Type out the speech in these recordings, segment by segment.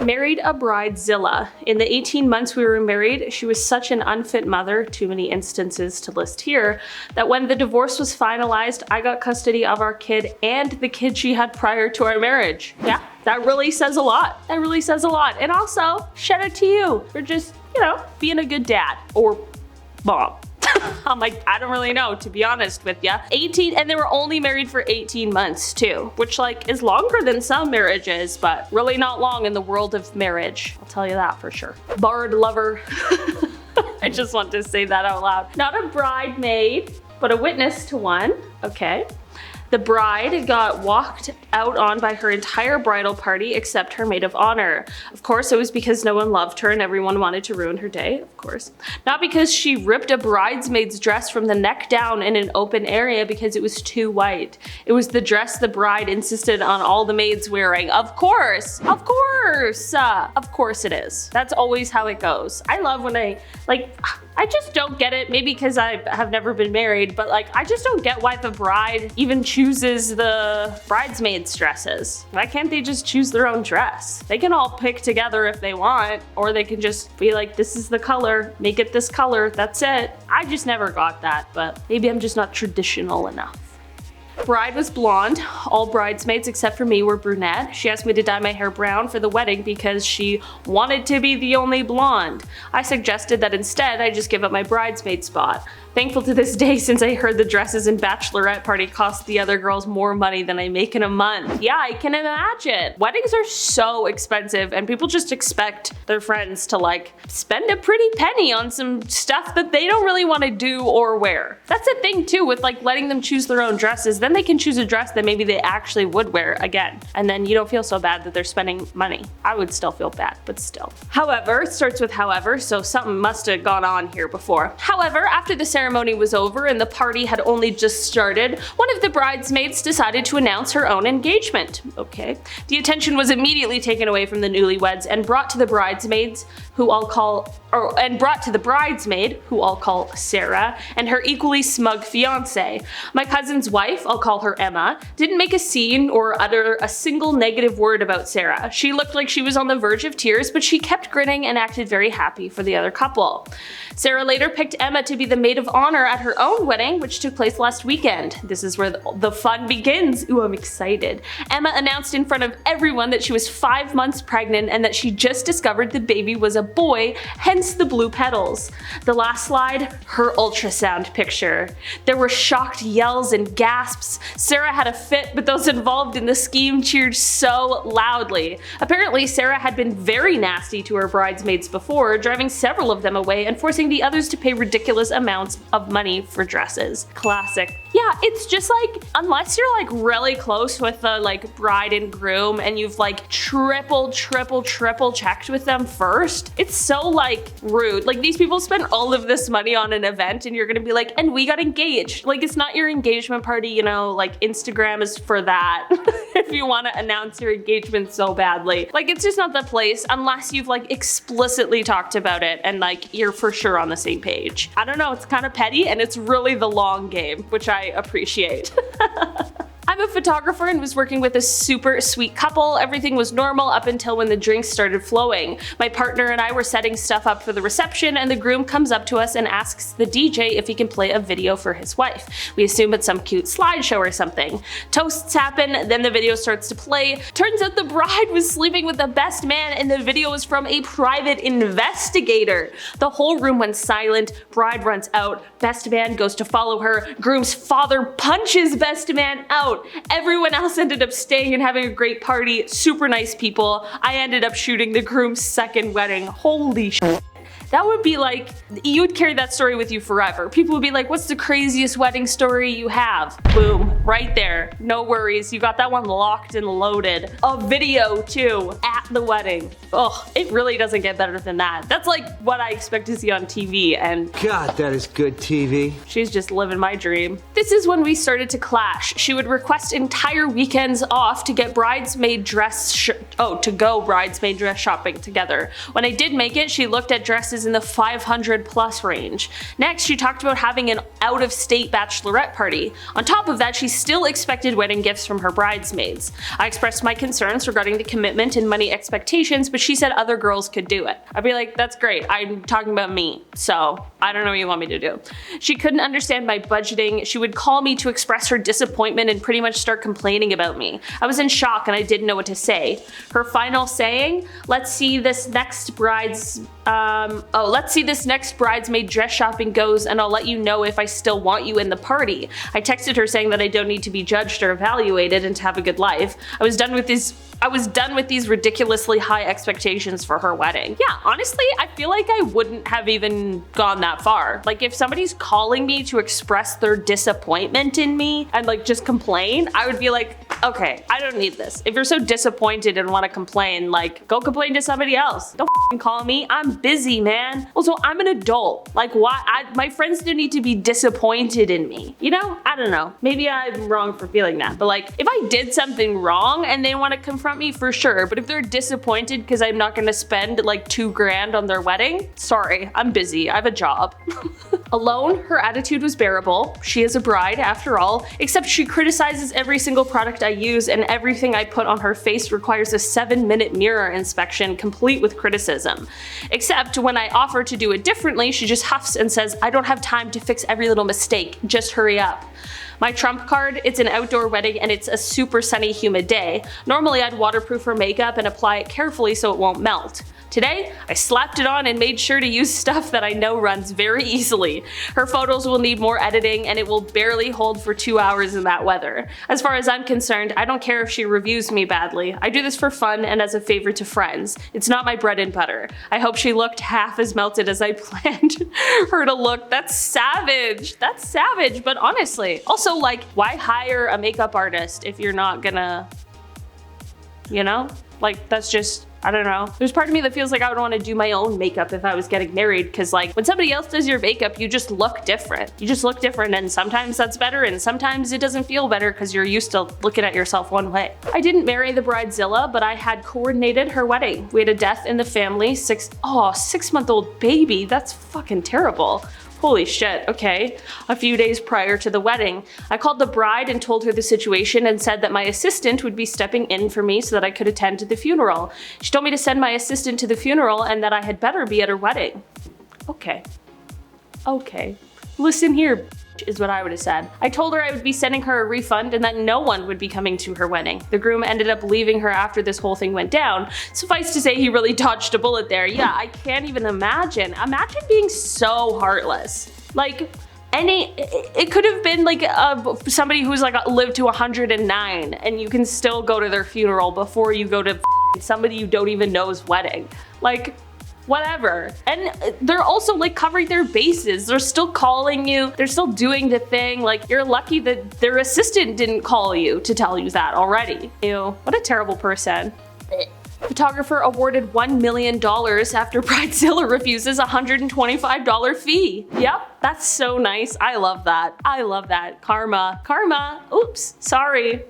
Married a bridezilla. In the 18 months we were married, she was such an unfit mother, too many instances to list here, that when the divorce was finalized, I got custody of our kid and the kid she had prior to our marriage. Yeah, that really says a lot. That really says a lot. And also, shout out to you for just, being a good dad or mom. I'm like, I don't really know, to be honest with ya. 18, and they were only married for 18 months too, which is longer than some marriages, but really not long in the world of marriage. I'll tell you that for sure. Bard lover. I just want to say that out loud. Not a bridemaid, but a witness to one. Okay. The bride got walked out on by her entire bridal party except her maid of honor. Of course, it was because no one loved her and everyone wanted to ruin her day, of course. Not because she ripped a bridesmaid's dress from the neck down in an open area because it was too white. It was the dress the bride insisted on all the maids wearing. Of course! Of course! Of course it is. That's always how it goes. I love when I just don't get it, maybe because I have never been married, but I just don't get why the bride even chooses the bridesmaids' dresses. Why can't they just choose their own dress? They can all pick together if they want, or they can just be like, this is the color, make it this color, that's it. I just never got that, but maybe I'm just not traditional enough. Bride was blonde. All bridesmaids except for me were brunette. She asked me to dye my hair brown for the wedding because she wanted to be the only blonde. I suggested that instead I just give up my bridesmaid spot. Thankful to this day since I heard the dresses and bachelorette party cost the other girls more money than I make in a month. Yeah, I can imagine. Weddings are so expensive and people just expect their friends to spend a pretty penny on some stuff that they don't really want to do or wear. That's the thing too with letting them choose their own dresses. Then they can choose a dress that maybe they actually would wear again. And then you don't feel so bad that they're spending money. I would still feel bad, but still. However, it starts with however, so something must have gone on here before. However, after the ceremony was over and the party had only just started, one of the bridesmaids decided to announce her own engagement. Okay. The attention was immediately taken away from the newlyweds and brought to the bridesmaids, who I'll call Sarah, and her equally smug fiance. My cousin's wife, I'll call her Emma, didn't make a scene or utter a single negative word about Sarah. She looked like she was on the verge of tears, but she kept grinning and acted very happy for the other couple. Sarah later picked Emma to be the maid of honor at her own wedding, which took place last weekend. This is where the fun begins. Ooh, I'm excited. Emma announced in front of everyone that she was 5 months pregnant and that she just discovered the baby was a boy, hence the blue petals. The last slide, her ultrasound picture. There were shocked yells and gasps. Sarah had a fit, but those involved in the scheme cheered so loudly. Apparently, Sarah had been very nasty to her bridesmaids before, driving several of them away and forcing the others to pay ridiculous amounts of money for dresses. Classic. Yeah, it's just unless you're really close with the bride and groom and you've triple checked with them first, it's so rude. These people spend all of this money on an event and you're gonna be like, and we got engaged. It's not your engagement party, Instagram is for that. If you want to announce your engagement so badly. It's just not the place unless you've explicitly talked about it and you're for sure on the same page. I don't know, it's kind of petty and it's really the long game, which I appreciate. I'm a photographer and was working with a super sweet couple. Everything was normal up until when the drinks started flowing. My partner and I were setting stuff up for the reception and the groom comes up to us and asks the DJ if he can play a video for his wife. We assume it's some cute slideshow or something. Toasts happen, then the video starts to play. Turns out the bride was sleeping with the best man and the video was from a private investigator. The whole room went silent, bride runs out, best man goes to follow her, groom's father punches best man out. Everyone else ended up staying and having a great party, super nice people. I ended up shooting the groom's second wedding. Holy shit. That would be you would carry that story with you forever. People would be like, what's the craziest wedding story you have? Boom, right there. No worries, you got that one locked and loaded. A video too, at the wedding. Oh, it really doesn't get better than that. That's what I expect to see on TV and God, that is good TV. She's just living my dream. This is when we started to clash. She would request entire weekends off to get bridesmaid dress bridesmaid dress shopping together. When I did make it, she looked at dresses in the 500 plus range. Next, she talked about having an out-of-state bachelorette party. On top of that, she still expected wedding gifts from her bridesmaids. I expressed my concerns regarding the commitment and money expectations, but she said other girls could do it. I'd be like, that's great. I'm talking about me, so I don't know what you want me to do. She couldn't understand my budgeting. She would call me to express her disappointment and pretty much start complaining about me. I was in shock and I didn't know what to say. Her final saying, let's see this next bridesmaid dress shopping goes and I'll let you know if I still want you in the party. I texted her saying that I don't need to be judged or evaluated and to have a good life. I was done with these ridiculously high expectations for her wedding. Yeah, honestly, I feel like I wouldn't have even gone that far. Like if somebody's calling me to express their disappointment in me and like just complain, I would be like, okay, I don't need this. If you're so disappointed and want to complain, like go complain to somebody else. Don't call me. I'm busy, man. Also, I'm an adult. Like why? My friends don't need to be disappointed in me. You know? I don't know. Maybe I'm wrong for feeling that, but like if I did something wrong and they want to confront me, for sure. But if they're disappointed because I'm not going to spend like $2,000 on their wedding, sorry, I'm busy. I have a job. Alone, her attitude was bearable. She is a bride after all, except she criticizes every single product I use and everything I put on her face requires a 7-minute mirror inspection complete with criticism. Except when I offer to do it differently, she just huffs and says, I don't have time to fix every little mistake, just hurry up. My trump card, it's an outdoor wedding and it's a super sunny, humid day. Normally I'd waterproof her makeup and apply it carefully so it won't melt. Today, I slapped it on and made sure to use stuff that I know runs very easily. Her photos will need more editing and it will barely hold for 2 hours in that weather. As far as I'm concerned, I don't care if she reviews me badly. I do this for fun and as a favor to friends. It's not my bread and butter. I hope she looked half as melted as I planned her to look. That's savage. That's savage, but honestly. Also, like, why hire a makeup artist if you're not gonna, you know? Like, that's just, I don't know. There's part of me that feels like I would want to do my own makeup if I was getting married, because like when somebody else does your makeup, you just look different. You just look different, and sometimes that's better and sometimes it doesn't feel better because you're used to looking at yourself one way. I didn't marry the bridezilla, but I had coordinated her wedding. We had a death in the family, 6-month-old baby. That's fucking terrible. Holy shit, okay. A few days prior to the wedding, I called the bride and told her the situation and said that my assistant would be stepping in for me so that I could attend to the funeral. She told me to send my assistant to the funeral and that I had better be at her wedding. Okay. Okay. Listen here, is what I would have said. I told her I would be sending her a refund and that no one would be coming to her wedding. The groom ended up leaving her after this whole thing went down. Suffice to say, he really dodged a bullet there. Yeah, I can't even imagine. Imagine being so heartless. Like, it could have been like somebody who's like lived to 109 and you can still go to their funeral before you go to somebody you don't even know's wedding. Like, whatever. And they're also like covering their bases. They're still calling you. They're still doing the thing. Like, you're lucky that their assistant didn't call you to tell you that already. Ew, what a terrible person. Photographer awarded $1 million after bridezilla refuses a $125 fee. Yep, that's so nice. I love that. I love that. Karma. Karma. Oops, sorry.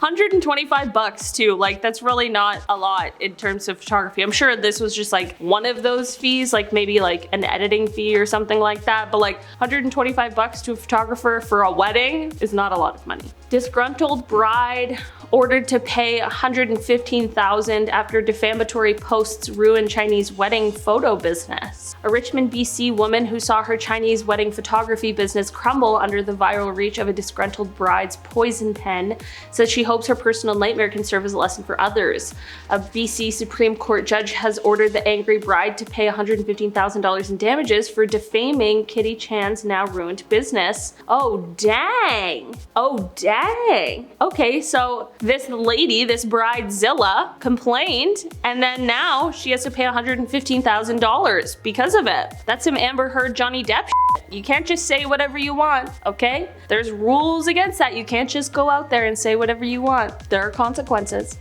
$125 too. Like, that's really not a lot in terms of photography. I'm sure this was just like one of those fees, like maybe like an editing fee or something like that. But like $125 to a photographer for a wedding is not a lot of money. Disgruntled bride ordered to pay $115,000 after defamatory posts ruin Chinese wedding photo business. A Richmond, BC woman who saw her Chinese wedding photography business crumble under the viral reach of a disgruntled bride's poison pen says she hopes her personal nightmare can serve as a lesson for others. A BC Supreme Court judge has ordered the angry bride to pay $115,000 in damages for defaming Kitty Chan's now ruined business. Oh dang! Oh dang! Okay, so this lady, this bridezilla, complained, and then now she has to pay $115,000 because of it. That's some Amber Heard, Johnny Depp shit. You can't just say whatever you want, okay? There's rules against that. You can't just go out there and say whatever you want. There are consequences.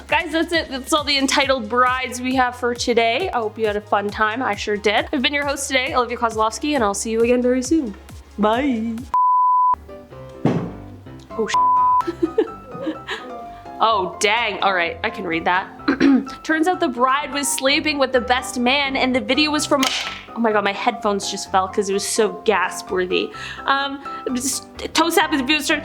Guys, that's it. That's all the entitled brides we have for today. I hope you had a fun time. I sure did. I've been your host today, Olivia Kozlowski, and I'll see you again very soon. Bye. Oh, oh, dang. All right, I can read that. Turns out the bride was sleeping with the best man, and the video was from... Oh my god, my headphones just fell because it was so gasp-worthy. Toe Sap is booster.